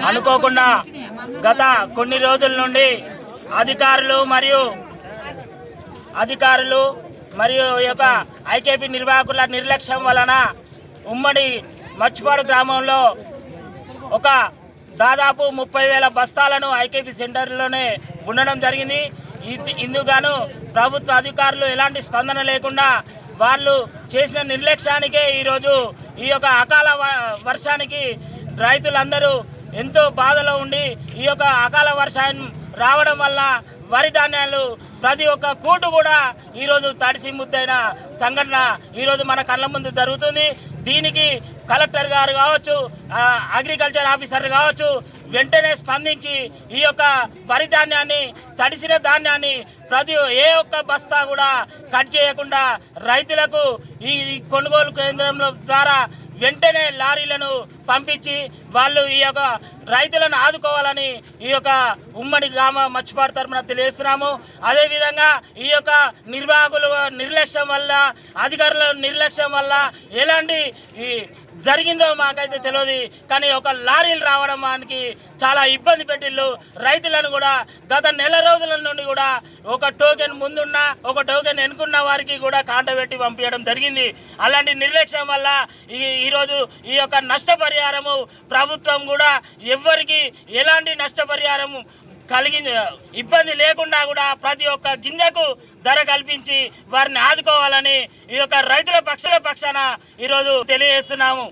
అనుకోకుండా గత కొన్ని రోజుల నుండి అధికారులు మరియు ఈ యొక్క ఐకేపీ నిర్వాహకుల నిర్లక్ష్యం వలన ఉమ్మడి మచ్చిపాడు గ్రామంలో ఒక దాదాపు 30,000 బస్తాలను ఐకేపీ సెంటర్లోనే ఉండడం జరిగింది. ఇందుకుగాను ప్రభుత్వ అధికారులు ఎలాంటి స్పందన లేకుండా వాళ్ళు చేసిన నిర్లక్ష్యానికే ఈరోజు ఈ యొక్క అకాల వర్షానికి రైతులందరూ ఎంతో బాధలో ఉండి ఈ యొక్క అకాల వర్షం రావడం వల్ల వరి ధాన్యాలు ప్రతి ఒక్క కూటు కూడా ఈరోజు తడిసి ముద్దైన సంఘటన ఈరోజు మన కళ్ళ ముందు జరుగుతుంది. దీనికి కలెక్టర్ గారు కావచ్చు, అగ్రికల్చర్ ఆఫీసర్ కావచ్చు, వెంటనే స్పందించి ఈ యొక్క వరి ధాన్యాన్ని, తడిసిన ధాన్యాన్ని ఏ ఒక్క బస్తా కూడా కట్ చేయకుండా రైతులకు ఈ కొనుగోలు కేంద్రంలో ద్వారా వెంటనే లారీలను పంపించి వాళ్ళు ఈ యొక్క రైతులను ఆదుకోవాలని ఈ యొక్క ఉమ్మడి గ్రామ మచ్చిపాడు తరపున తెలియజేస్తున్నాము. అదేవిధంగా ఈ యొక్క నిర్వాహకుల నిర్లక్ష్యం వల్ల, అధికారుల నిర్లక్ష్యం వల్ల ఎలాంటి జరిగిందో మాకైతే తెలియదు. కానీ ఒక లారీలు రావడం మనకి చాలా ఇబ్బంది పెట్టిళ్ళు. రైతులను కూడా గత నెల రోజుల నుండి కూడా ఒక టోకెన్ ముందున్న, ఒక టోకెన్ వెనుకున్న వారికి కూడా కాంటబెట్టి పంపించడం జరిగింది. అలాంటి నిర్లక్ష్యం వల్ల ఈరోజు ఈ యొక్క నష్టపరిహారము ప్రభుత్వం కూడా ఎవ్వరికి ఎలాంటి నష్టపరిహారము ఇబ్బంది లేకుండా కూడా ప్రతి ఒక్క గింజకు ధర కల్పించి వారిని ఆదుకోవాలని ఈ యొక్క రైతుల పక్షాన ఈరోజు తెలియజేస్తున్నాము.